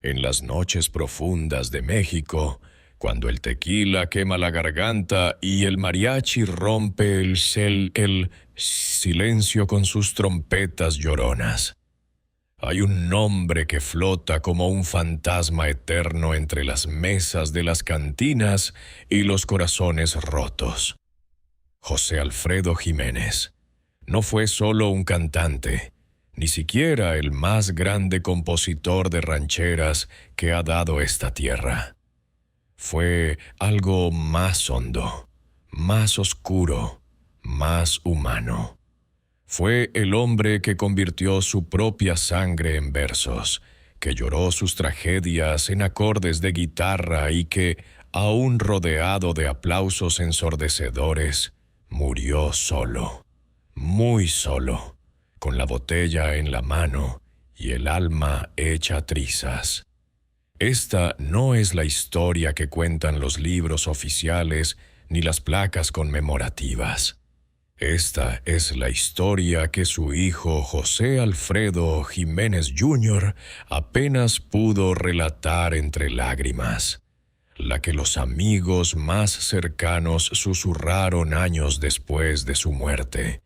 En las noches profundas de México, cuando el tequila quema la garganta y el mariachi rompe el silencio con sus trompetas lloronas, hay un nombre que flota como un fantasma eterno entre las mesas de las cantinas y los corazones rotos. José Alfredo Jiménez no fue solo un cantante, ni siquiera el más grande compositor de rancheras que ha dado esta tierra. Fue algo más hondo, más oscuro, más humano. Fue el hombre que convirtió su propia sangre en versos, que lloró sus tragedias en acordes de guitarra y que, aún rodeado de aplausos ensordecedores, murió solo, muy solo, con la botella en la mano y el alma hecha trizas. Esta no es la historia que cuentan los libros oficiales ni las placas conmemorativas. Esta es la historia que su hijo José Alfredo Jiménez Jr. apenas pudo relatar entre lágrimas, la que los amigos más cercanos susurraron años después de su muerte,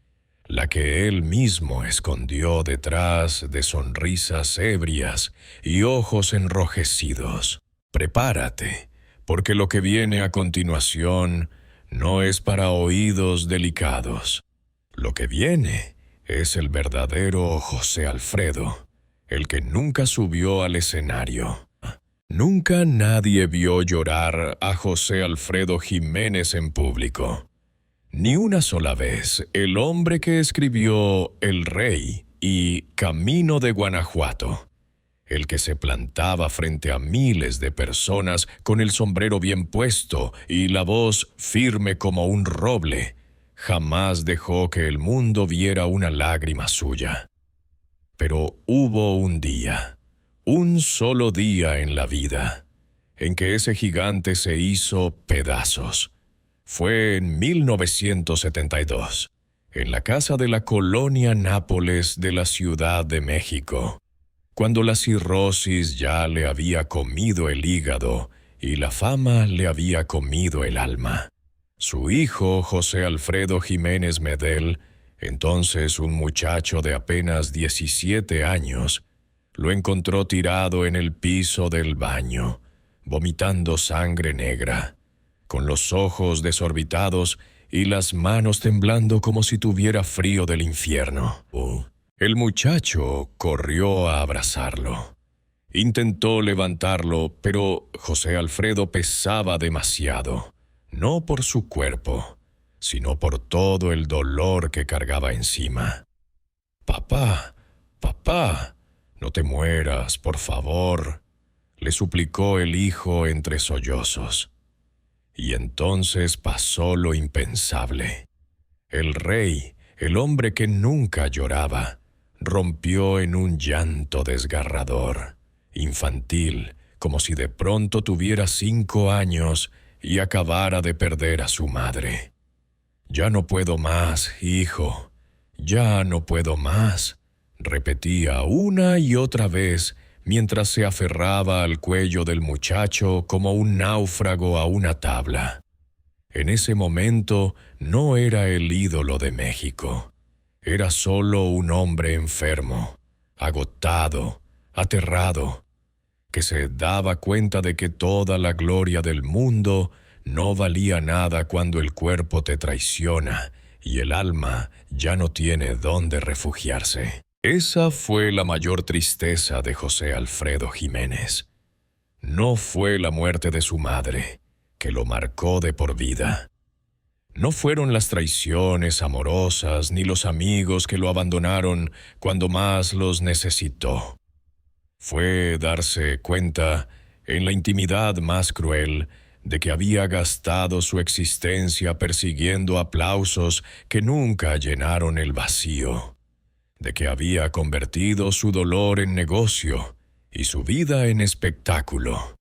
la que él mismo escondió detrás de sonrisas ebrias y ojos enrojecidos. Prepárate, porque lo que viene a continuación no es para oídos delicados. Lo que viene es el verdadero José Alfredo, el que nunca subió al escenario. Nunca nadie vio llorar a José Alfredo Jiménez en público. Ni una sola vez el hombre que escribió El Rey y Camino de Guanajuato, el que se plantaba frente a miles de personas con el sombrero bien puesto y la voz firme como un roble, jamás dejó que el mundo viera una lágrima suya. Pero hubo un día, un solo día en la vida, en que ese gigante se hizo pedazos. Fue en 1972, en la casa de la colonia Nápoles de la Ciudad de México, cuando la cirrosis ya le había comido el hígado y la fama le había comido el alma. Su hijo, José Alfredo Jiménez Medel, entonces un muchacho de apenas 17 años, lo encontró tirado en el piso del baño, vomitando sangre negra, con los ojos desorbitados y las manos temblando como si tuviera frío del infierno. El muchacho corrió a abrazarlo. Intentó levantarlo, pero José Alfredo pesaba demasiado, no por su cuerpo, sino por todo el dolor que cargaba encima. «Papá, papá, no te mueras, por favor», le suplicó el hijo entre sollozos. Y entonces pasó lo impensable. El rey, el hombre que nunca lloraba, rompió en un llanto desgarrador, infantil, como si de pronto tuviera 5 años y acabara de perder a su madre. «Ya no puedo más, hijo, ya no puedo más», repetía una y otra vez mientras se aferraba al cuello del muchacho como un náufrago a una tabla. En ese momento no era el ídolo de México. Era solo un hombre enfermo, agotado, aterrado, que se daba cuenta de que toda la gloria del mundo no valía nada cuando el cuerpo te traiciona y el alma ya no tiene dónde refugiarse. Esa fue la mayor tristeza de José Alfredo Jiménez. No fue la muerte de su madre, que lo marcó de por vida. No fueron las traiciones amorosas ni los amigos que lo abandonaron cuando más los necesitó. Fue darse cuenta, en la intimidad más cruel, de que había gastado su existencia persiguiendo aplausos que nunca llenaron el vacío, de que había convertido su dolor en negocio y su vida en espectáculo,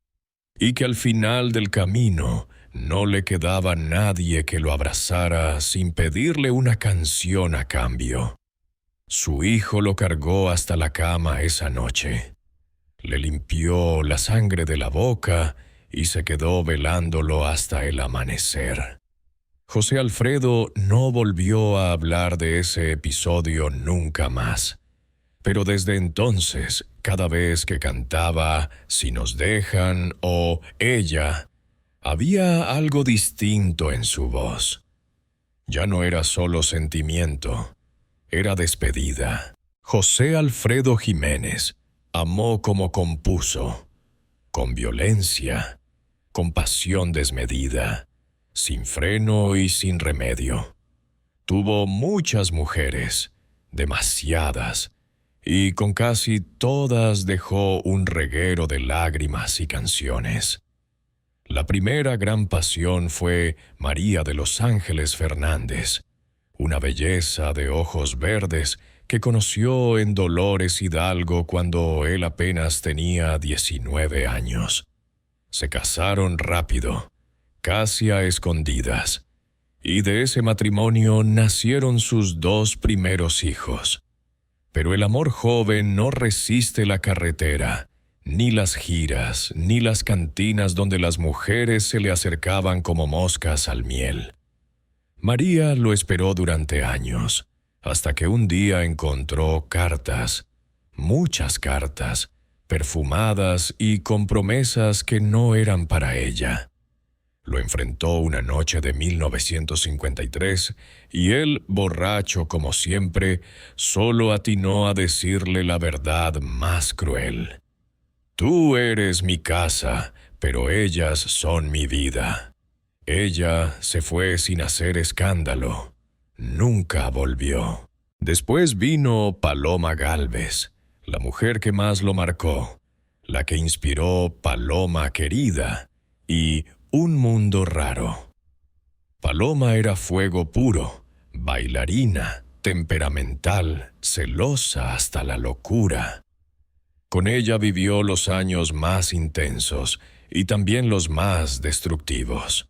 y que al final del camino no le quedaba nadie que lo abrazara sin pedirle una canción a cambio. Su hijo lo cargó hasta la cama esa noche. le limpió la sangre de la boca y se quedó velándolo hasta el amanecer. José Alfredo no volvió a hablar de ese episodio nunca más. Pero desde entonces, cada vez que cantaba Si nos dejan o Ella, había algo distinto en su voz. Ya no era solo sentimiento, era despedida. José Alfredo Jiménez amó como compuso, con violencia, con pasión desmedida, sin freno y sin remedio. Tuvo muchas mujeres, demasiadas, y con casi todas dejó un reguero de lágrimas y canciones. La primera gran pasión fue María de los Ángeles Fernández, una belleza de ojos verdes que conoció en Dolores Hidalgo cuando él apenas tenía 19 años. Se casaron rápido, casi a escondidas, y de ese matrimonio nacieron sus 2 primeros hijos. Pero el amor joven no resiste la carretera, ni las giras, ni las cantinas donde las mujeres se le acercaban como moscas al miel. María lo esperó durante años, hasta que un día encontró cartas, muchas cartas, perfumadas y con promesas que no eran para ella. Lo enfrentó una noche de 1953 y él, borracho como siempre, solo atinó a decirle la verdad más cruel. Tú eres mi casa, pero ellas son mi vida. Ella se fue sin hacer escándalo. Nunca volvió. Después vino Paloma Gálvez, la mujer que más lo marcó, la que inspiró Paloma Querida y Un Mundo Raro. Paloma era fuego puro, bailarina, temperamental, celosa hasta la locura. Con ella vivió los años más intensos y también los más destructivos.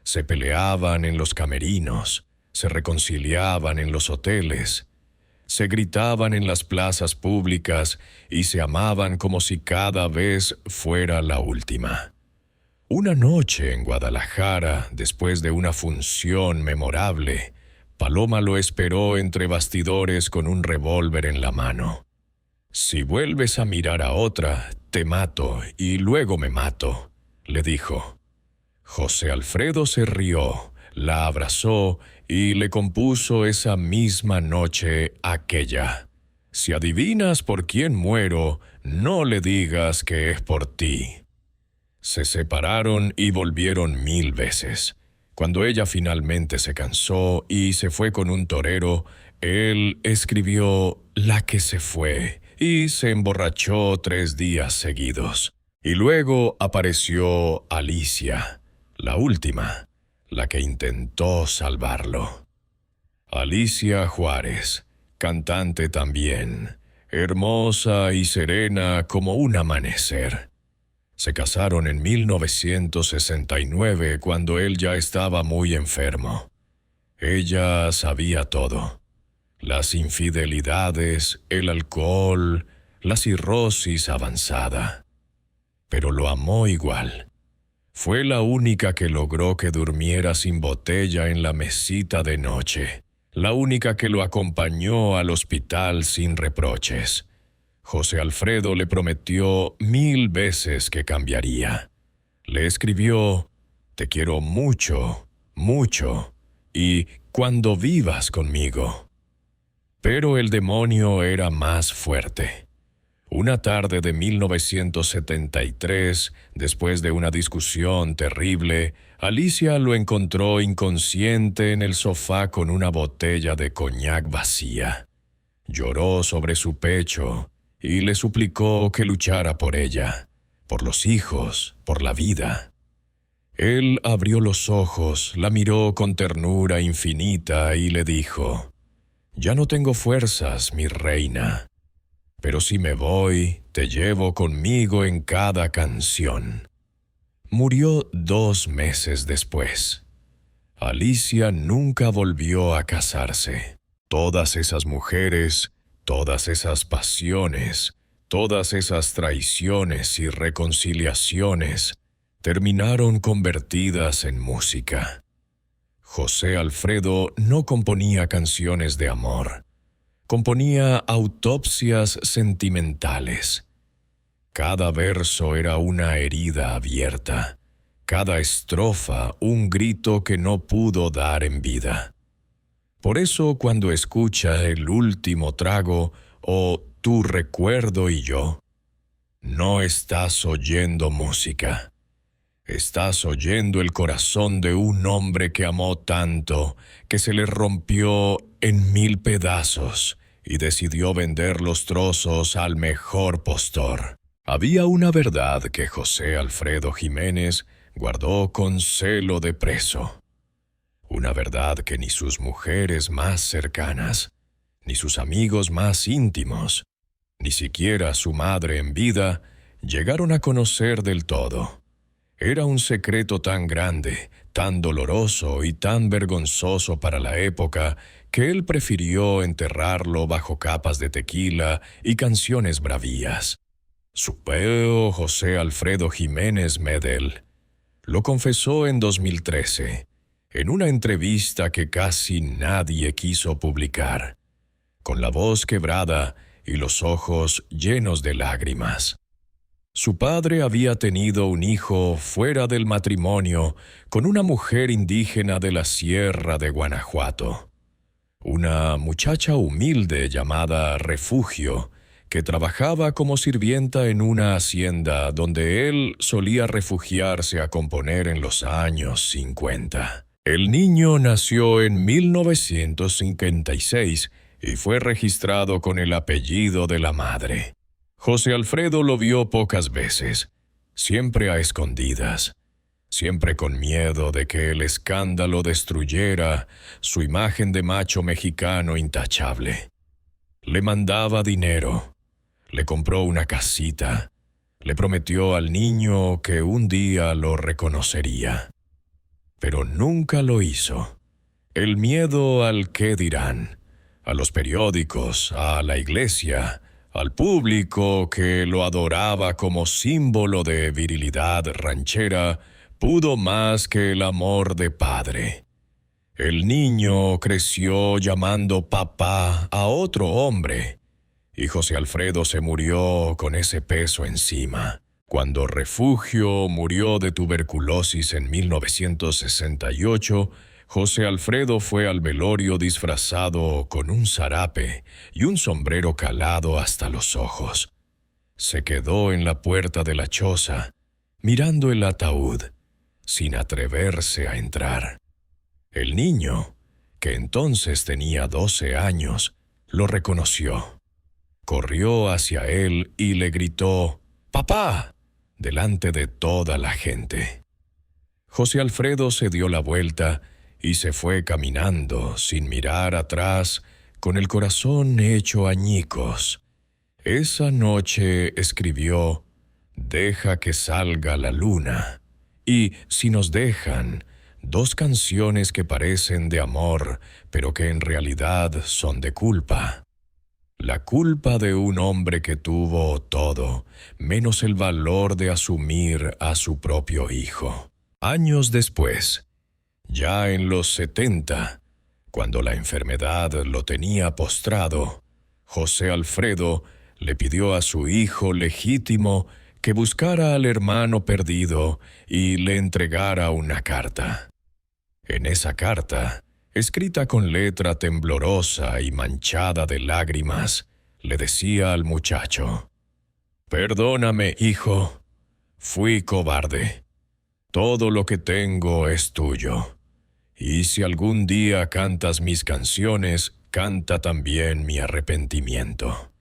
Se peleaban en los camerinos, se reconciliaban en los hoteles, se gritaban en las plazas públicas y se amaban como si cada vez fuera la última. Una noche en Guadalajara, después de una función memorable, Paloma lo esperó entre bastidores con un revólver en la mano. Si vuelves a mirar a otra, te mato y luego me mato, le dijo. José Alfredo se rió, la abrazó y le compuso esa misma noche aquella. Si adivinas por quién muero, no le digas que es por ti. Se separaron y volvieron 1000 veces. Cuando ella finalmente se cansó y se fue con un torero, él escribió La que se fue y se emborrachó 3 días seguidos. Y luego apareció Alicia, la última, la que intentó salvarlo. Alicia Juárez, cantante también, hermosa y serena como un amanecer. Se casaron en 1969 cuando él ya estaba muy enfermo. Ella sabía todo. Las infidelidades, el alcohol, la cirrosis avanzada. Pero lo amó igual. Fue la única que logró que durmiera sin botella en la mesita de noche. La única que lo acompañó al hospital sin reproches. José Alfredo le prometió 1000 veces que cambiaría. Le escribió, te quiero mucho, mucho, y cuando vivas conmigo. Pero el demonio era más fuerte. Una tarde de 1973, después de una discusión terrible, Alicia lo encontró inconsciente en el sofá con una botella de coñac vacía. Lloró sobre su pecho y le suplicó que luchara por ella, por los hijos, por la vida. Él abrió los ojos, la miró con ternura infinita y le dijo, «Ya no tengo fuerzas, mi reina, pero si me voy, te llevo conmigo en cada canción». Murió 2 meses después. Alicia nunca volvió a casarse. Todas esas mujeres, todas esas pasiones, Todas esas traiciones y reconciliaciones terminaron convertidas en música. José Alfredo no componía canciones de amor, componía autopsias sentimentales. Cada verso era una herida abierta, cada estrofa un grito que no pudo dar en vida. Por eso cuando escucha El último trago o Tu recuerdo y yo, no estás oyendo música. Estás oyendo el corazón de un hombre que amó tanto que se le rompió en 1000 pedazos y decidió vender los trozos al mejor postor. Había una verdad que José Alfredo Jiménez guardó con celo de preso. Una verdad que ni sus mujeres más cercanas, ni sus amigos más íntimos, ni siquiera su madre en vida, llegaron a conocer del todo. Era un secreto tan grande, tan doloroso y tan vergonzoso para la época que él prefirió enterrarlo bajo capas de tequila y canciones bravías. Su peo José Alfredo Jiménez Medel lo confesó en 2013, en una entrevista que casi nadie quiso publicar, con la voz quebrada y los ojos llenos de lágrimas. Su padre había tenido un hijo fuera del matrimonio con una mujer indígena de la Sierra de Guanajuato, una muchacha humilde llamada Refugio, que trabajaba como sirvienta en una hacienda donde él solía refugiarse a componer en los años 50. El niño nació en 1956 y fue registrado con el apellido de la madre. José Alfredo lo vio pocas veces, siempre a escondidas, siempre con miedo de que el escándalo destruyera su imagen de macho mexicano intachable. Le mandaba dinero, le compró una casita, le prometió al niño que un día lo reconocería. Pero nunca lo hizo. El miedo al qué dirán, a los periódicos, a la iglesia, al público que lo adoraba como símbolo de virilidad ranchera, pudo más que el amor de padre. El niño creció llamando papá a otro hombre, y José Alfredo se murió con ese peso encima. Cuando Refugio murió de tuberculosis en 1968, José Alfredo fue al velorio disfrazado con un zarape y un sombrero calado hasta los ojos. Se quedó en la puerta de la choza, mirando el ataúd, sin atreverse a entrar. El niño, que entonces tenía 12 años, lo reconoció. Corrió hacia él y le gritó «¡Papá!» delante de toda la gente. José Alfredo se dio la vuelta y se fue caminando sin mirar atrás, con el corazón hecho añicos. Esa noche escribió «Deja que salga la luna» y «Si nos dejan», 2 canciones que parecen de amor, pero que en realidad son de culpa. La culpa de un hombre que tuvo todo, menos el valor de asumir a su propio hijo. Años después, ya en los 70, cuando la enfermedad lo tenía postrado, José Alfredo le pidió a su hijo legítimo que buscara al hermano perdido y le entregara una carta. En esa carta, escrita con letra temblorosa y manchada de lágrimas, le decía al muchacho: «Perdóname, hijo, fui cobarde. Todo lo que tengo es tuyo. Y si algún día cantas mis canciones, canta también mi arrepentimiento».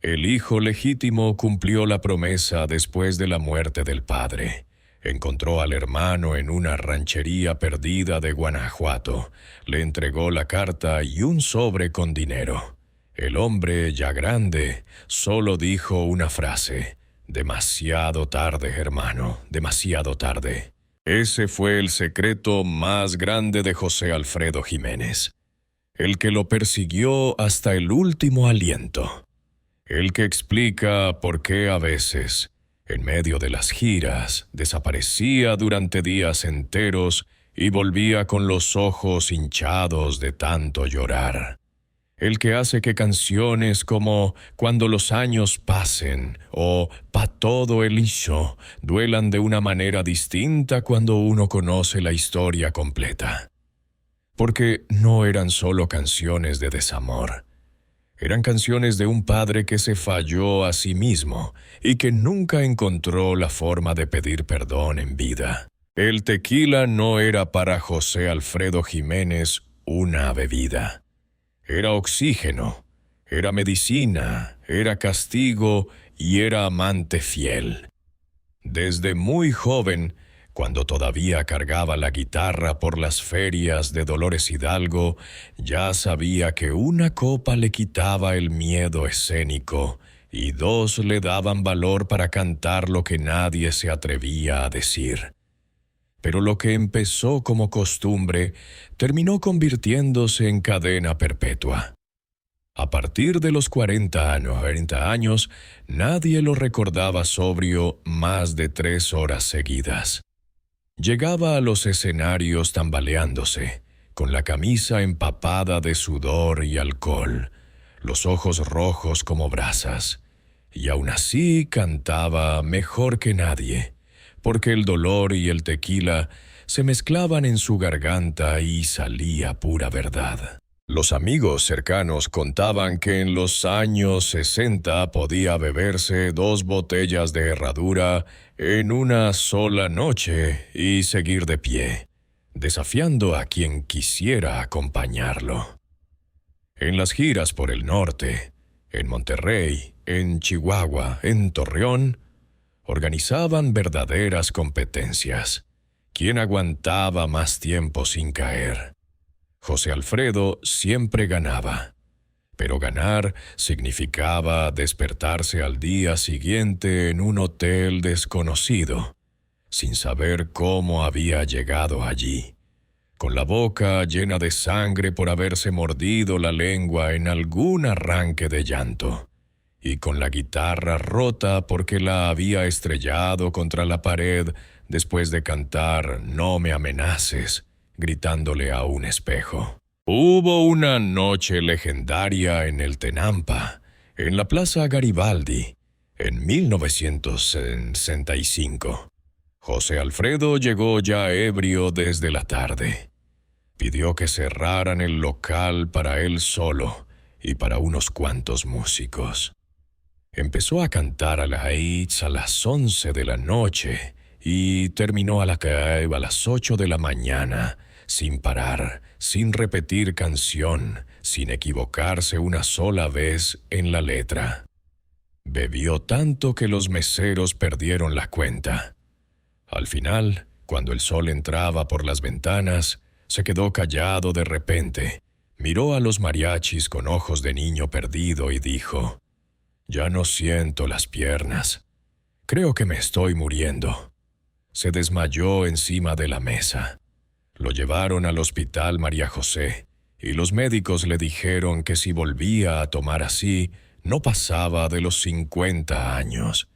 El hijo legítimo cumplió la promesa después de la muerte del padre. Encontró al hermano en una ranchería perdida de Guanajuato. Le entregó la carta y un sobre con dinero. El hombre, ya grande, solo dijo una frase: «Demasiado tarde, hermano, demasiado tarde». Ese fue el secreto más grande de José Alfredo Jiménez, el que lo persiguió hasta el último aliento, el que explica por qué a veces, en medio de las giras, desaparecía durante días enteros y volvía con los ojos hinchados de tanto llorar. El que hace que canciones como Cuando los años pasen o Pa' todo el hizo duelan de una manera distinta cuando uno conoce la historia completa. Porque no eran solo canciones de desamor. Eran canciones de un padre que se falló a sí mismo y que nunca encontró la forma de pedir perdón en vida. El tequila no era para José Alfredo Jiménez una bebida. Era oxígeno, era medicina, era castigo y era amante fiel. Desde muy joven, cuando todavía cargaba la guitarra por las ferias de Dolores Hidalgo, ya sabía que una copa le quitaba el miedo escénico y dos le daban valor para cantar lo que nadie se atrevía a decir. Pero lo que empezó como costumbre terminó convirtiéndose en cadena perpetua. A partir de los 40 años, nadie lo recordaba sobrio más de 3 horas seguidas. Llegaba a los escenarios tambaleándose, con la camisa empapada de sudor y alcohol, los ojos rojos como brasas, y aún así cantaba mejor que nadie, porque el dolor y el tequila se mezclaban en su garganta y salía pura verdad. Los amigos cercanos contaban que en los años 60 podía beberse 2 botellas de herradura en una sola noche y seguir de pie, desafiando a quien quisiera acompañarlo. En las giras por el norte, en Monterrey, en Chihuahua, en Torreón, organizaban verdaderas competencias. ¿Quién aguantaba más tiempo sin caer? José Alfredo siempre ganaba, pero ganar significaba despertarse al día siguiente en un hotel desconocido, sin saber cómo había llegado allí, con la boca llena de sangre por haberse mordido la lengua en algún arranque de llanto, y con la guitarra rota porque la había estrellado contra la pared después de cantar No me amenaces, gritándole a un espejo. Hubo una noche legendaria en el Tenampa, en la Plaza Garibaldi, en 1965. José Alfredo llegó ya ebrio desde la tarde. Pidió que cerraran el local para él solo y para unos cuantos músicos. Empezó a cantar a las 11 de la noche y terminó a las 8 de la mañana, sin parar, sin repetir canción, sin equivocarse una sola vez en la letra. Bebió tanto que los meseros perdieron la cuenta. Al final, cuando el sol entraba por las ventanas, se quedó callado de repente, miró a los mariachis con ojos de niño perdido y dijo: «Ya no siento las piernas. Creo que me estoy muriendo». Se desmayó encima de la mesa. Lo llevaron al hospital María José, y los médicos le dijeron que si volvía a tomar así, no pasaba de los 50 años.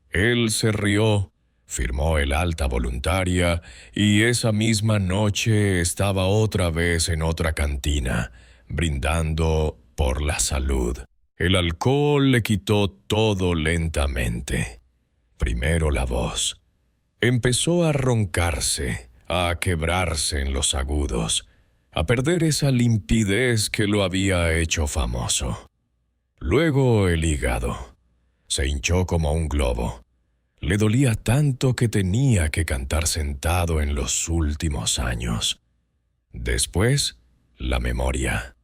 Él se rió, firmó el alta voluntaria, y esa misma noche estaba otra vez en otra cantina, brindando por la salud. El alcohol le quitó todo lentamente. Primero la voz. Empezó a roncarse, a quebrarse en los agudos, a perder esa limpidez que lo había hecho famoso. Luego el hígado. Se hinchó como un globo. Le dolía tanto que tenía que cantar sentado en los últimos años. Después, la memoria.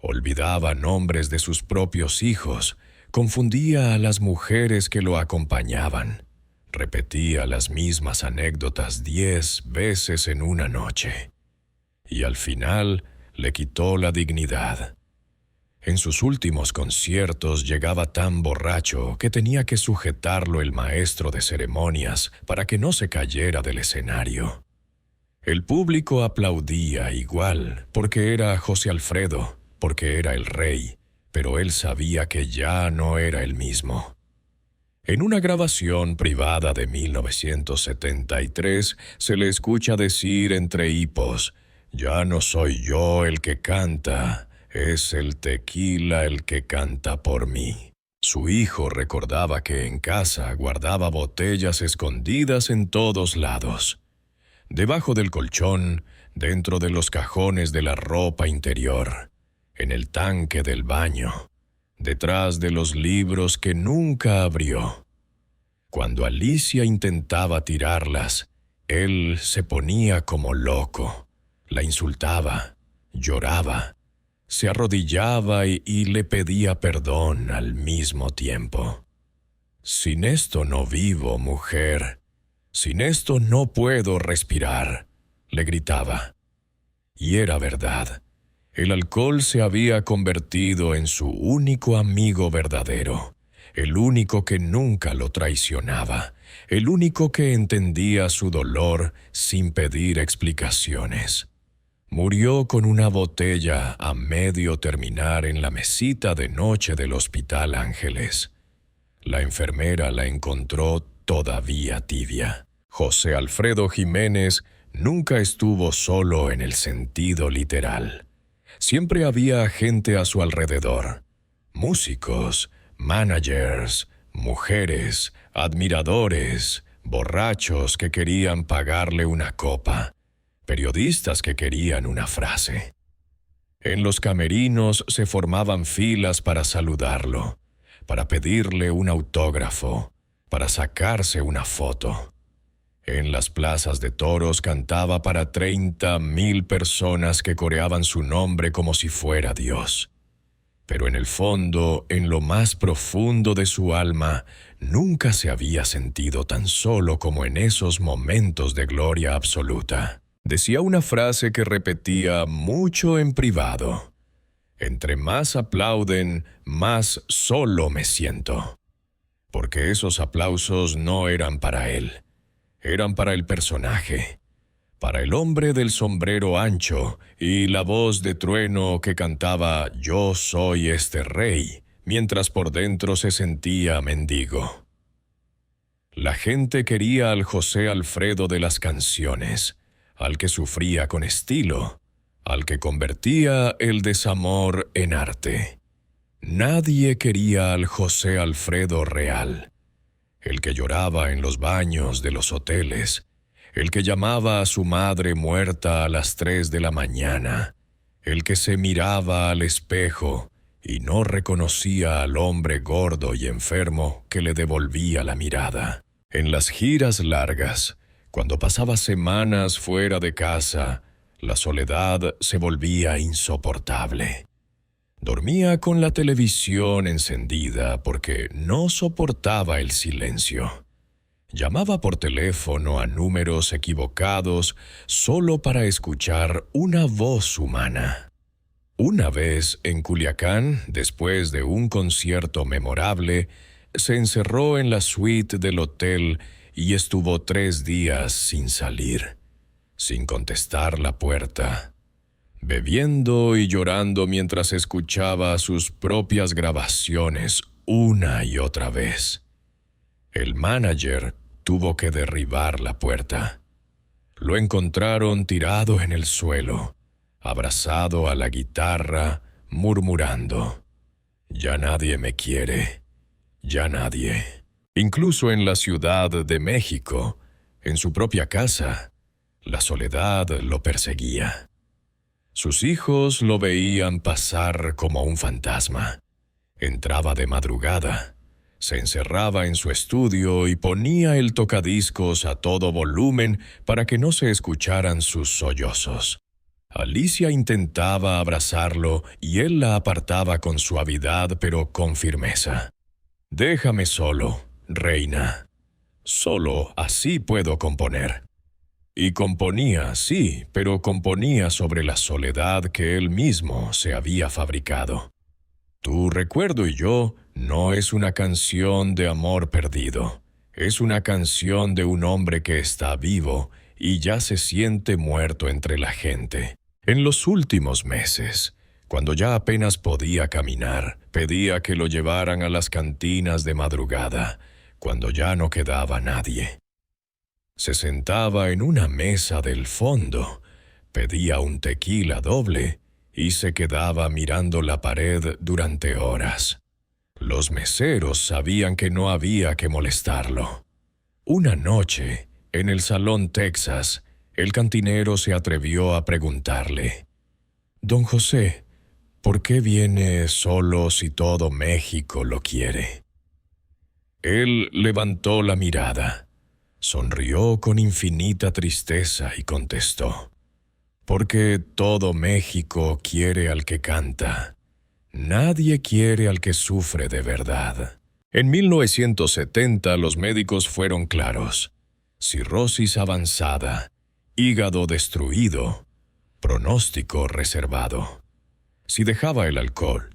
Olvidaba nombres de sus propios hijos, confundía a las mujeres que lo acompañaban. Repetía las mismas anécdotas 10 veces en una noche. Y al final le quitó la dignidad. En sus últimos conciertos llegaba tan borracho que tenía que sujetarlo el maestro de ceremonias para que no se cayera del escenario. El público aplaudía igual, porque era José Alfredo, porque era el rey, pero él sabía que ya no era el mismo. En una grabación privada de 1973 se le escucha decir entre hipos: «Ya no soy yo el que canta, es el tequila el que canta por mí». Su hijo recordaba que en casa guardaba botellas escondidas en todos lados. Debajo del colchón, dentro de los cajones de la ropa interior, en el tanque del baño, detrás de los libros que nunca abrió. Cuando Alicia intentaba tirarlas, él se ponía como loco, la insultaba, lloraba, se arrodillaba y le pedía perdón al mismo tiempo. «Sin esto no vivo, mujer. Sin esto no puedo respirar», le gritaba. Y era verdad. El alcohol se había convertido en su único amigo verdadero, el único que nunca lo traicionaba, el único que entendía su dolor sin pedir explicaciones. Murió con una botella a medio terminar en la mesita de noche del Hospital Ángeles. La enfermera la encontró todavía tibia. José Alfredo Jiménez nunca estuvo solo en el sentido literal. Siempre había gente a su alrededor: músicos, managers, mujeres, admiradores, borrachos que querían pagarle una copa, periodistas que querían una frase. En los camerinos se formaban filas para saludarlo, para pedirle un autógrafo, para sacarse una foto. En las plazas de toros cantaba para 30,000 personas que coreaban su nombre como si fuera Dios. Pero en el fondo, en lo más profundo de su alma, nunca se había sentido tan solo como en esos momentos de gloria absoluta. Decía una frase que repetía mucho en privado: «Entre más aplauden, más solo me siento». Porque esos aplausos no eran para él. Eran para el personaje, para el hombre del sombrero ancho y la voz de trueno que cantaba «Yo soy este rey», mientras por dentro se sentía mendigo. La gente quería al José Alfredo de las canciones, al que sufría con estilo, al que convertía el desamor en arte. Nadie quería al José Alfredo real, el que lloraba en los baños de los hoteles, el que llamaba a su madre muerta a las 3 de la mañana, el que se miraba al espejo y no reconocía al hombre gordo y enfermo que le devolvía la mirada. En las giras largas, cuando pasaba semanas fuera de casa, la soledad se volvía insoportable. Dormía con la televisión encendida porque no soportaba el silencio. Llamaba por teléfono a números equivocados solo para escuchar una voz humana. Una vez en Culiacán, después de un concierto memorable, se encerró en la suite del hotel y estuvo 3 días sin salir, sin contestar la puerta, bebiendo y llorando mientras escuchaba sus propias grabaciones una y otra vez. El manager tuvo que derribar la puerta. Lo encontraron tirado en el suelo, abrazado a la guitarra, murmurando: «Ya nadie me quiere, ya nadie». Incluso en la Ciudad de México, en su propia casa, la soledad lo perseguía. Sus hijos lo veían pasar como un fantasma. Entraba de madrugada, se encerraba en su estudio y ponía el tocadiscos a todo volumen para que no se escucharan sus sollozos. Alicia intentaba abrazarlo y él la apartaba con suavidad pero con firmeza. «Déjame solo, reina. Solo así puedo componer». Y componía, sí, pero componía sobre la soledad que él mismo se había fabricado. Tu recuerdo y yo no es una canción de amor perdido. Es una canción de un hombre que está vivo y ya se siente muerto entre la gente. En los últimos meses, Cuando ya apenas podía caminar, pedía que lo llevaran a las cantinas de madrugada, cuando ya no quedaba nadie. Se sentaba en una mesa del fondo, pedía un tequila doble y se quedaba mirando la pared durante horas. Los meseros sabían que no había que molestarlo. Una noche, en el Salón Texas, el cantinero se atrevió a preguntarle: «Don José, ¿por qué viene solo si todo México lo quiere?» Él levantó la mirada, sonrió con infinita tristeza y contestó: «Porque todo México quiere al que canta. Nadie quiere al que sufre de verdad». En 1970 los médicos fueron claros: cirrosis avanzada, hígado destruido, pronóstico reservado. Si dejaba el alcohol,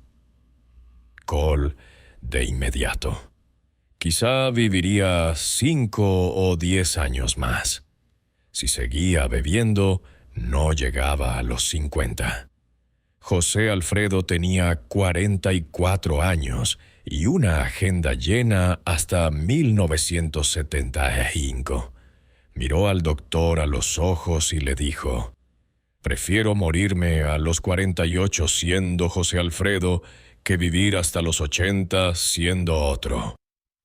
de inmediato. Quizá viviría 5 o 10 años más. Si seguía bebiendo, no llegaba a los 50. José Alfredo tenía 44 años y una agenda llena hasta 1975. Miró al doctor a los ojos y le dijo: «Prefiero morirme a los 48 siendo José Alfredo que vivir hasta los 80 siendo otro».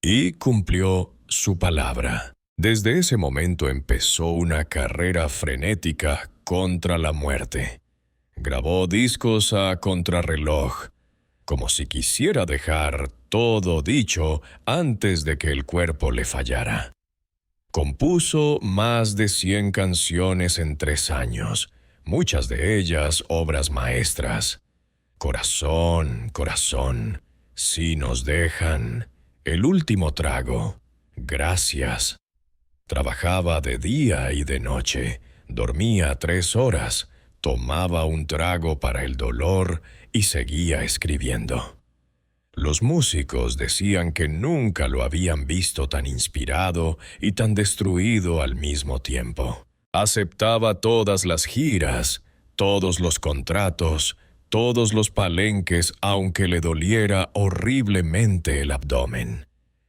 Y cumplió su palabra. Desde ese momento empezó una carrera frenética contra la muerte. Grabó discos a contrarreloj, como si quisiera dejar todo dicho antes de que el cuerpo le fallara. Compuso más de 100 canciones en 3 años, muchas de ellas obras maestras. Corazón, corazón, si nos dejan, el último trago, gracias. Trabajaba de día y de noche, dormía 3 horas, tomaba un trago para el dolor y seguía escribiendo. Los músicos decían que nunca lo habían visto tan inspirado y tan destruido al mismo tiempo. Aceptaba todas las giras, todos los contratos, todos los palenques, aunque le doliera horriblemente el abdomen.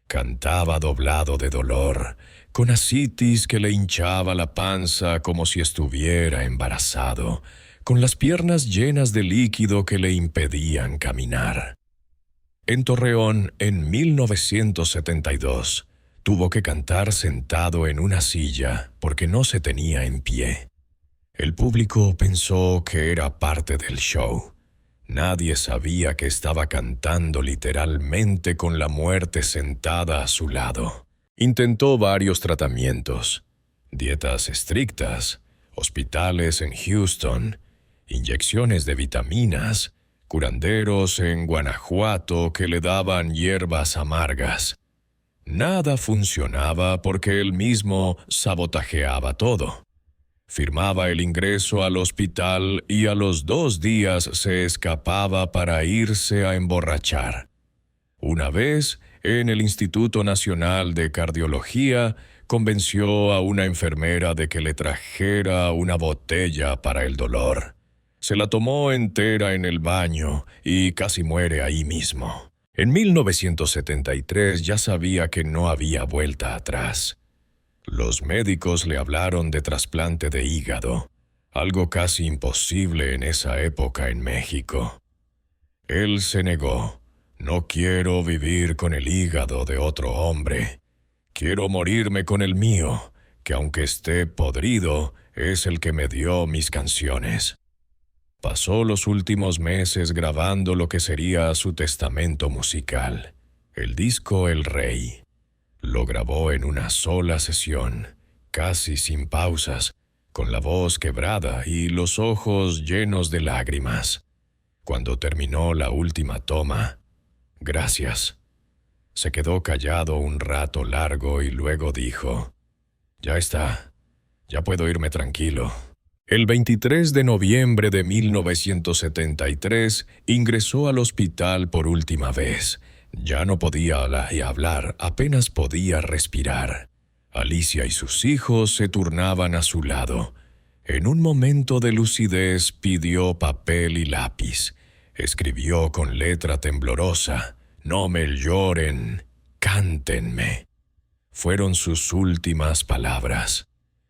Cantaba doblado de dolor, con asitis que le hinchaba la panza como si estuviera embarazado, con las piernas llenas de líquido que le impedían caminar. En Torreón, en 1972, tuvo que cantar sentado en una silla porque no se tenía en pie. El público pensó que era parte del show. Nadie sabía que estaba cantando literalmente con la muerte sentada a su lado. Intentó varios tratamientos, dietas estrictas, hospitales en Houston, inyecciones de vitaminas, curanderos en Guanajuato que le daban hierbas amargas. Nada funcionaba porque él mismo sabotajeaba todo. Firmaba el ingreso al hospital y a los 2 días se escapaba para irse a emborrachar. Una vez, en el Instituto Nacional de Cardiología, convenció a una enfermera de que le trajera una botella para el dolor. Se la tomó entera en el baño y casi muere ahí mismo. En 1973 ya sabía que no había vuelta atrás. Los médicos le hablaron de trasplante de hígado, algo casi imposible en esa época en México. Él se negó. «No quiero vivir con el hígado de otro hombre. Quiero morirme con el mío, que aunque esté podrido, es el que me dio mis canciones». Pasó los últimos meses grabando lo que sería su testamento musical, el disco El Rey. Lo grabó en una sola sesión, casi sin pausas, con la voz quebrada y los ojos llenos de lágrimas. Cuando terminó la última toma, «Gracias», se quedó callado un rato largo y luego dijo: «Ya está, ya puedo irme tranquilo». El 23 de noviembre de 1973 ingresó al hospital por última vez. Ya no podía hablar, apenas podía respirar. Alicia y sus hijos se turnaban a su lado. En un momento de lucidez pidió papel y lápiz. Escribió con letra temblorosa: «No me lloren, cántenme». Fueron sus últimas palabras.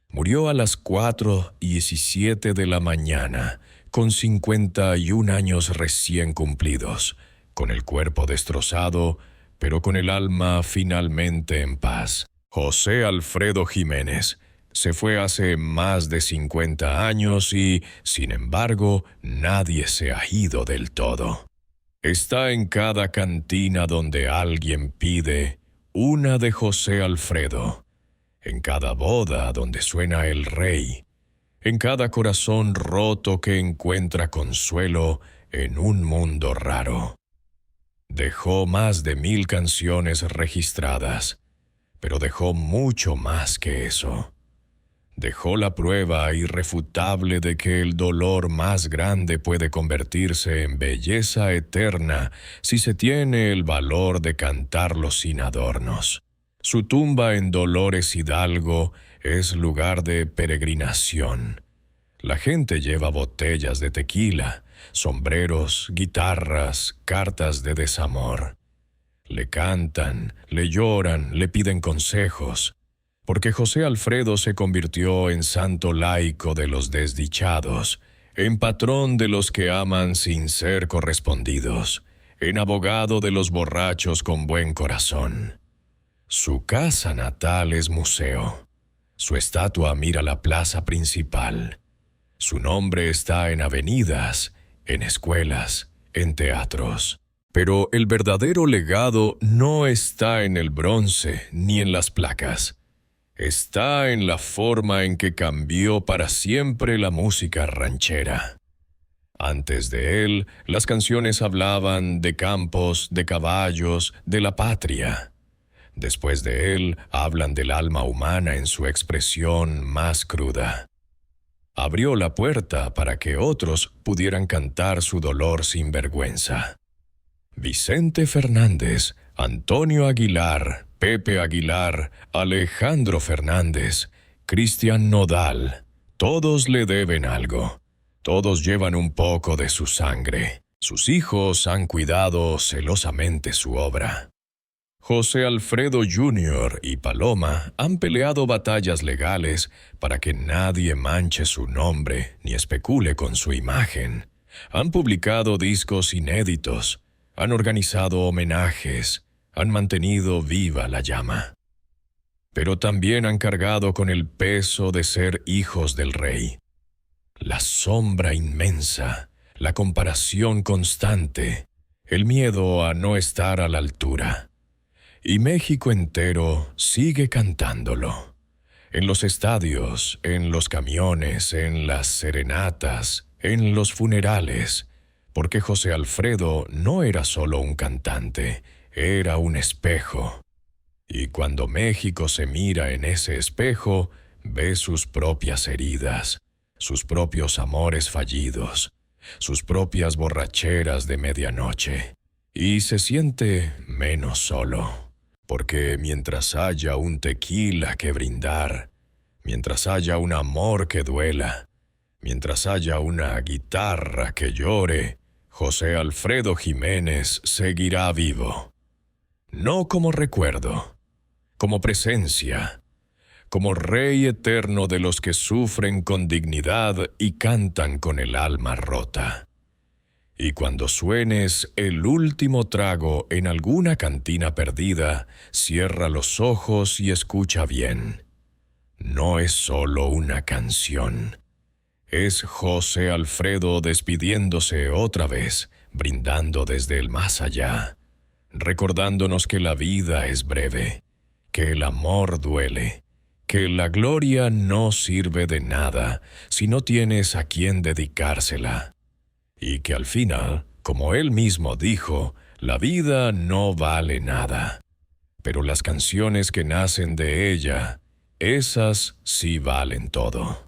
Murió a las 4:17 de la mañana, con 51 años recién cumplidos, con el cuerpo destrozado, pero con el alma finalmente en paz. José Alfredo Jiménez se fue hace más de 50 años y, sin embargo, nadie se ha ido del todo. Está en cada cantina donde alguien pide una de José Alfredo, en cada boda donde suena el rey, en cada corazón roto que encuentra consuelo en un mundo raro. Dejó más de 1000 canciones registradas, pero dejó mucho más que eso. Dejó la prueba irrefutable de que el dolor más grande puede convertirse en belleza eterna si se tiene el valor de cantarlo sin adornos. Su tumba en Dolores Hidalgo es lugar de peregrinación. La gente lleva botellas de tequila, sombreros, guitarras, cartas de desamor. Le cantan, le lloran, le piden consejos, porque José Alfredo se convirtió en santo laico de los desdichados, en patrón de los que aman sin ser correspondidos, en abogado de los borrachos con buen corazón. Su casa natal es museo. Su estatua mira la plaza principal. Su nombre está en avenidas, en escuelas, en teatros. Pero el verdadero legado no está en el bronce ni en las placas. Está en la forma en que cambió para siempre la música ranchera. Antes de él, las canciones hablaban de campos, de caballos, de la patria. Después de él, hablan del alma humana en su expresión más cruda. Abrió la puerta para que otros pudieran cantar su dolor sin vergüenza. Vicente Fernández, Antonio Aguilar, Pepe Aguilar, Alejandro Fernández, Cristian Nodal, todos le deben algo. Todos llevan un poco de su sangre. Sus hijos han cuidado celosamente su obra. José Alfredo Jr. y Paloma han peleado batallas legales para que nadie manche su nombre ni especule con su imagen. Han publicado discos inéditos, han organizado homenajes, han mantenido viva la llama. Pero también han cargado con el peso de ser hijos del rey. La sombra inmensa, la comparación constante, el miedo a no estar a la altura. Y México entero sigue cantándolo. En los estadios, en los camiones, en las serenatas, en los funerales, porque José Alfredo no era solo un cantante, era un espejo. Y cuando México se mira en ese espejo, ve sus propias heridas, sus propios amores fallidos, sus propias borracheras de medianoche, y se siente menos solo. Porque mientras haya un tequila que brindar, mientras haya un amor que duela, mientras haya una guitarra que llore, José Alfredo Jiménez seguirá vivo. No como recuerdo, como presencia, como rey eterno de los que sufren con dignidad y cantan con el alma rota. Y cuando suenes el último trago en alguna cantina perdida, cierra los ojos y escucha bien. No es solo una canción. Es José Alfredo despidiéndose otra vez, brindando desde el más allá, recordándonos que la vida es breve, que el amor duele, que la gloria no sirve de nada si no tienes a quien dedicársela. Y que al final, como él mismo dijo, la vida no vale nada. Pero las canciones que nacen de ella, esas sí valen todo.